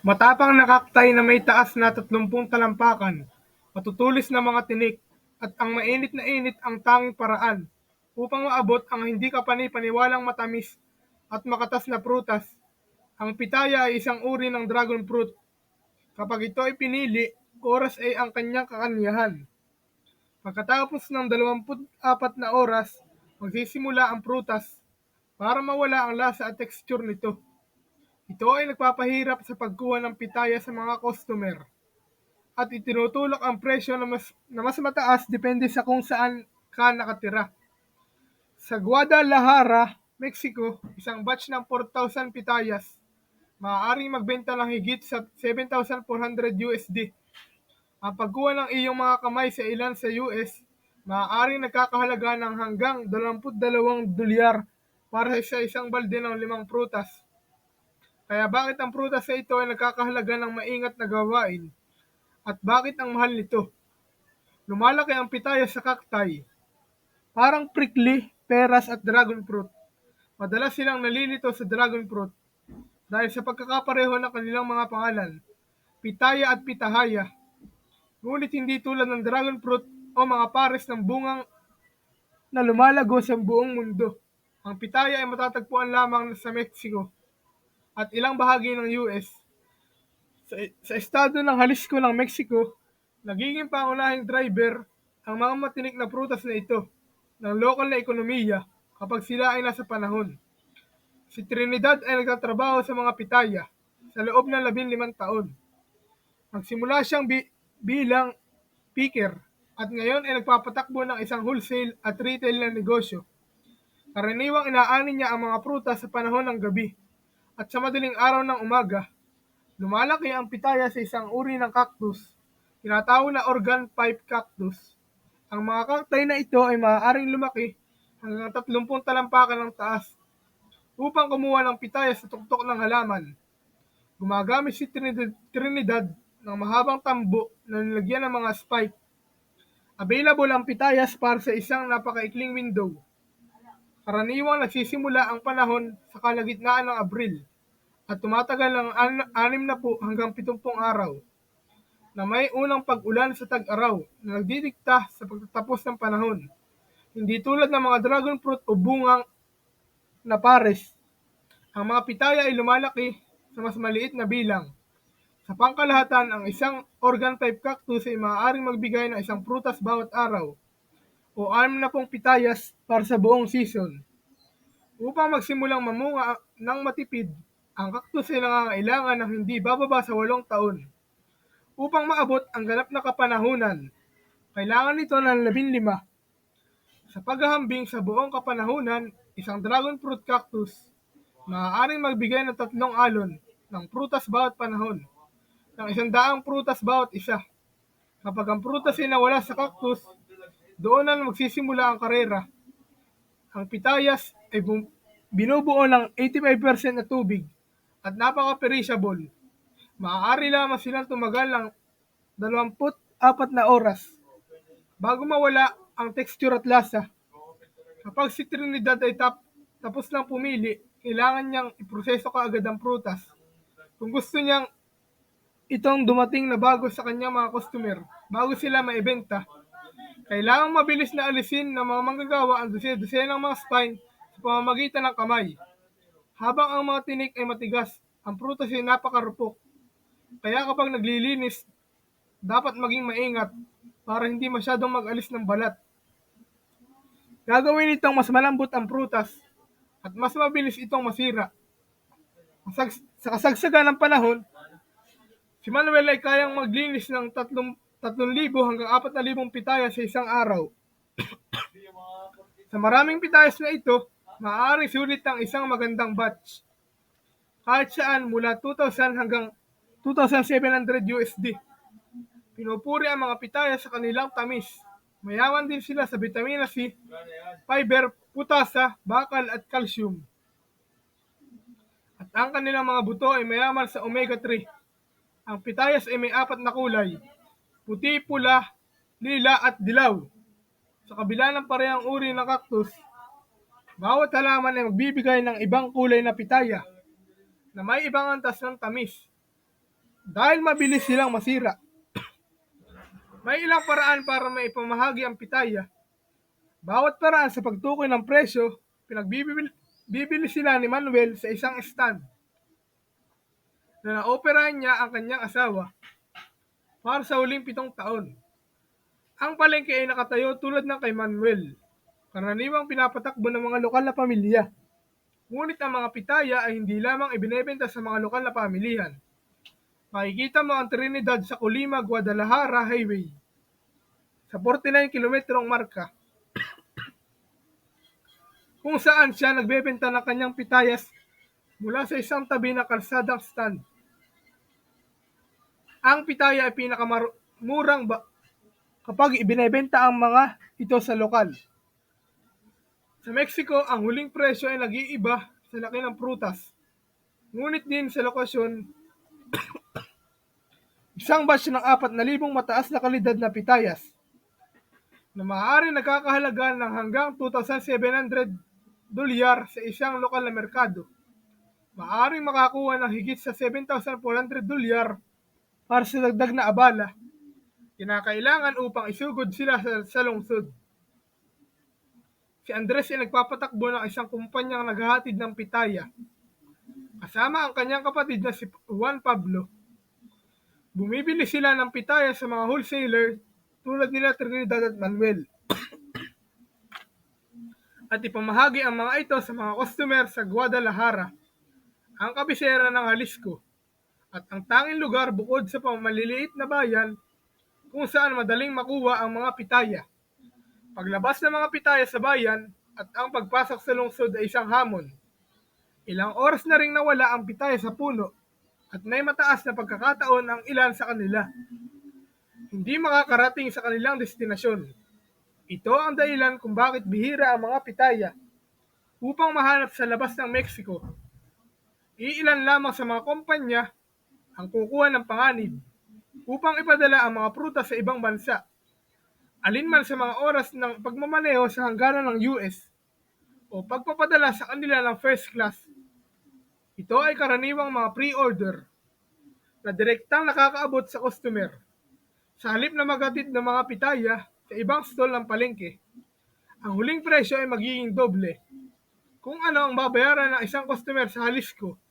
Matapang na kaktay na may taas na 30 talampakan, matutulis na mga tinik, at ang mainit na init ang tanging paraan upang maabot ang hindi kapani-paniwalang matamis at makatas na prutas. Ang pitaya ay isang uri ng dragon fruit. Kapag ito ay pinili, oras ay ang kanyang kakanyahan. Pagkatapos ng 24 na oras, magsisimula ang prutas para mawala ang lasa at texture nito. Ito ay nagpapahirap sa pagkuha ng pitaya sa mga customer at itinutulak ang presyo na mas mataas depende sa kung saan ka nakatira. Sa Guadalajara, Mexico, isang batch ng 4,000 pitayas maaaring magbenta ng higit sa 7,400 USD. Ang pagkuha ng iyong mga kamay sa ilan sa US, maaaring nagkakahalaga ng hanggang $22 para sa isang balde ng 5 prutas. Kaya bakit ang prutas na ito ay nagkakahalaga ng maingat na gawain? At bakit ang mahal nito? Lumalaki ang pitaya sa cacti, parang prickly, peras at dragon fruit. Madalas silang nalilito sa dragon fruit dahil sa pagkakapareho ng kanilang mga pangalan, pitaya at pitahaya. Ngunit hindi tulad ng dragon fruit o mga pares ng bungang na lumalago sa buong mundo. Ang pitaya ay matatagpuan lamang sa Mexico at ilang bahagi ng US. Sa estado ng Jalisco ng Mexico, nagiging pangunahing driver ang mga matinik na prutas na ito ng lokal na ekonomiya kapag sila ay nasa panahon. Si Trinidad ay nagtatrabaho sa mga pitaya sa loob ng 15 taon. Nagsimula siyang bilang picker at ngayon ay nagpapatakbo ng isang wholesale at retail na negosyo. Karaniwang inaani niya ang mga prutas sa panahon ng gabi at sa madaling araw ng umaga. Lumalaki ang pitaya sa isang uri ng cactus, tinatawag na organ pipe cactus. Ang mga cacti na ito ay maaaring lumaki hanggang 30 talampakan ng taas. Upang kumuha ng pitaya sa tuktok ng halaman, gumagamit si Trinidad ng mahabang tambo na nilagyan ng mga spike. Available ang pitayas para sa isang napakaikling window. Karaniwang nagsisimula ang panahon sa kalagitnaan ng Abril at tumatagal ng 60 hanggang 70 araw na may unang pag-ulan sa tag-araw na nagdidikta sa pagtatapos ng panahon. Hindi tulad ng mga dragon fruit o bungang na pares, ang mga pitaya ay lumalaki sa mas maliit na bilang. Sa pangkalahatan, ang isang organ type cactus ay maaaring magbigay ng isang prutas bawat araw o 60 pitayas para sa buong season. Upang magsimulang mamunga ng matipid, ang cactus ay nangangailangan ng hindi bababa sa 8 taon. Upang maabot ang ganap na kapanahunan, kailangan nito ng 15. Sa paghahambing sa buong kapanahunan, isang dragon fruit cactus maaaring magbigay ng 3 alon ng prutas bawat panahon, ng 100 prutas bawat isa. Kapag ang prutas ay nawala sa cactus, doon na magsisimula ang karera. Ang pitayas ay binubuo ng 85% na tubig at napaka-perishable. Maaari lamang silang tumagal ng 24 na oras bago mawala ang texture at lasa. Kapag si Trinidad ay tapos lang pumili, kailangan niyang iproseso kaagad ang prutas. Kung gusto niyang itong dumating na bago sa kanyang mga customer, bago sila maibenta, kailangang mabilis na alisin ng mga manggagawa ang dose-dosenang mga spine sa pamamagitan ng kamay. Habang ang mga tinik ay matigas, ang prutas ay napakarupok. Kaya kapag naglilinis, dapat maging maingat para hindi masyadong mag-alis ng balat. Gagawin itong mas malambot ang prutas at mas mabilis itong masira. Sa kasagsagan ng panahon, si Manuel ay kayang maglinis ng 3,000 hanggang 4,000 pitaya sa isang araw. Sa maraming pitayas na ito, maaaring sulit ang isang magandang batch. Kahit saan mula 2,000 hanggang 2,700 USD. Pinupuri ang mga pitaya sa kanilang tamis. Mayaman din sila sa vitamina C, fiber, putasa, bakal at calcium. At ang kanilang mga buto ay mayaman sa omega-3. Ang pitayas ay may 4 na kulay: puti, pula, lila at dilaw. Sa kabila ng parehang uri ng cactus, bawat halaman ay magbibigay ng ibang kulay na pitaya na may ibang antas ng tamis. dahil mabilis silang masira. May ilang paraan para maipamahagi ang pitaya. Bawat paraan sa pagtukoy ng presyo, bibili sila ni Manuel sa isang stand na naoperahan niya ang kanyang asawa para sa huling 7 taon. Ang palengke ay nakatayo tulad ng kay Manuel, karaniwang pinapatakbo ng mga lokal na pamilya. Ngunit ang mga pitaya ay hindi lamang ibinebenta sa mga lokal na pamilihan. Makikita mo ang Trinidad sa Colima-Guadalajara Highway sa 49 kilometrong marka, kung saan siya nagbebenta ng kanyang pitayas mula sa isang tabi na kalsadang stand. Ang pitaya ay pinakamurang kapag ibinebenta ang mga ito sa lokal. Sa Mexico, ang huling presyo ay nag-iiba sa laki ng prutas. Ngunit din sa lokasyon, isang batch ng 4,000 mataas na kalidad na pitayas na maaaring nagkakahalaga ng hanggang $2,700 sa isang lokal na merkado. Maaaring makakuha ng higit sa $7,400 para sa dagdag na abala kinakailangan upang isugod sila sa lungsod. Si Andres ay nagpapatakbo ng isang kumpanyang naghahatid ng pitaya. Kasama ang kanyang kapatid na si Juan Pablo. Bumibili sila ng pitaya sa mga wholesaler tulad nila Trinidad at Manuel. At ipamahagi ang mga ito sa mga customer sa Guadalajara, ang kabisera ng Jalisco, at ang tanging lugar bukod sa maliliit na bayan kung saan madaling makuha ang mga pitaya. Paglabas ng mga pitaya sa bayan at ang pagpasok sa lungsod ay isang hamon. Ilang oras na ring nawala ang pitaya sa puno at may mataas na pagkakataon ang ilan sa kanila hindi makakarating sa kanilang destinasyon. Ito ang dahilan kung bakit bihira ang mga pitaya upang mahanap sa labas ng Mexico. Iilan lamang sa mga kumpanya ang kukuha ng panganib upang ipadala ang mga prutas sa ibang bansa, alinman sa mga oras ng pagmamaneho sa hangganan ng US o pagpapadala sa kanila ng first class. Ito ay karaniwang mga pre-order na direktang nakakaabot sa customer. Sa halip na maghatid ng mga pitaya sa ibang stall ng palengke, ang huling presyo ay magiging doble. Kung ano ang babayaran ng isang customer sa Jalisco